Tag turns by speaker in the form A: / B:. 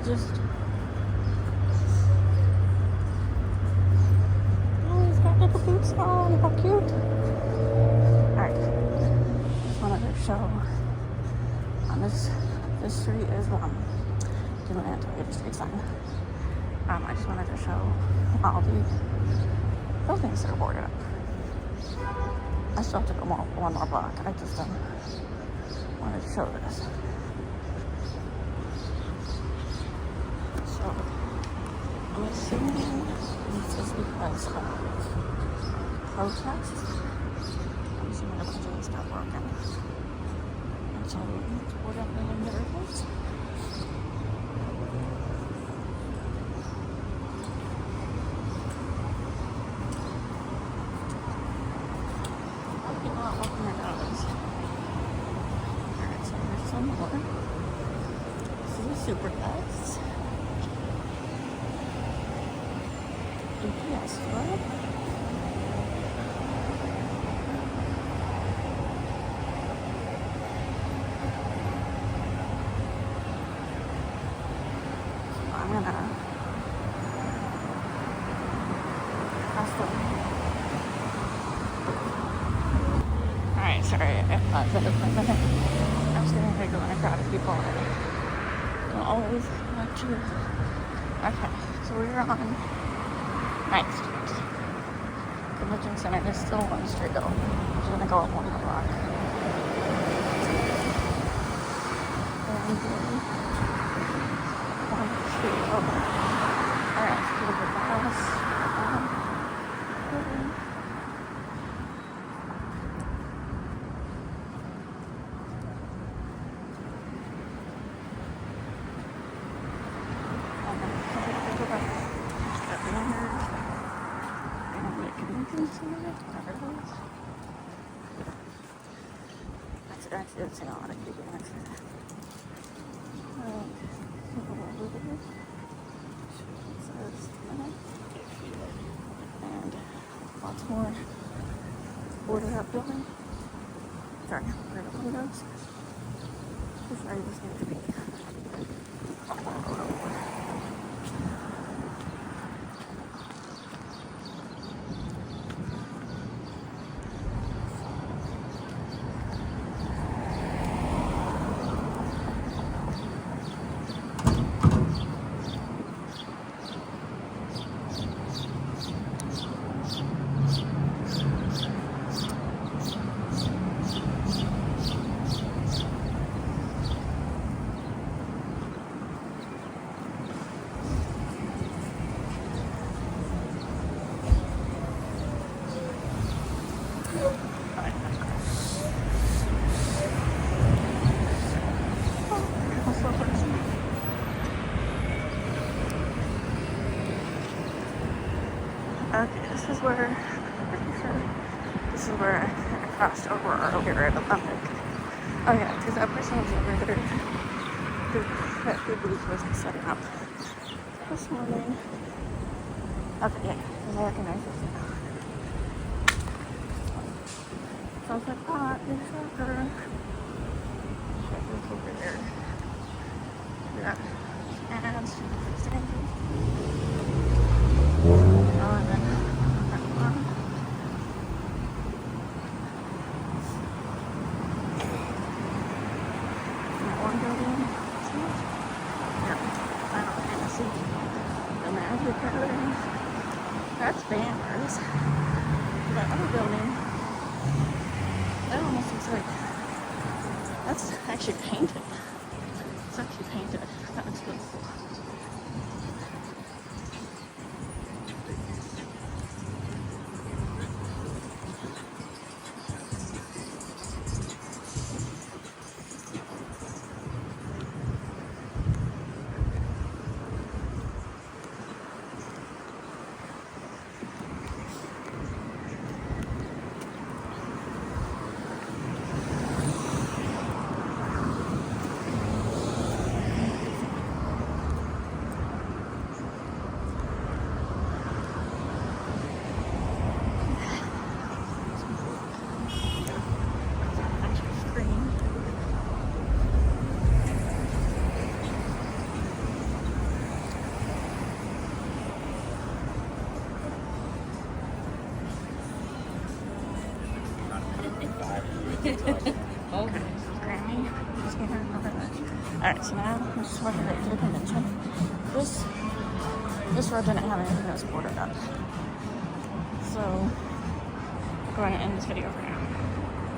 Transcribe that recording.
A: just... Oh, he's got little boots on. How cute. Alright. Just wanted to show on this street is give an anti street sign. I just wanted to show all the buildings that are boarded up. I still have to go one more block. I just wanted to show this. So I'm assuming this is because of protests. I'm assuming a bunch of these got broken. And so it's boarded up in the airports. Super nice. UPS Club. I'm gonna pass the... Alright, sorry, I thought it was my minute. I was getting ready to go in a crowd of people already. Always like to. Okay, so we're on 9th Street. Convention Center is still one street though. We're gonna go up one block. And one street over. Alright, let's go to the house. That's a lot of people. And lots more boarded up building. Sorry, boarded up windows. Sorry, this needs to be okay, this is where, I'm pretty sure, this is where I crossed over earlier at Olympic. Oh yeah, because that person was over there, that food booth was setting up this morning. Okay, yeah, because I recognize this now. So I was like, oh, there's Shocker. Shocker's over there. Yeah, and and then that one. That one building. Yeah, Final Fantasy. The Magic building. That's banners. That other building, that almost looks like, that's actually painted. It's actually painted. That looks really cool.
B: Okay.
A: Grammy. Just gonna remember that. Alright, so now I'm just working right to the convention. This road didn't have anything that was boarded up. So I'm going to end this video for now.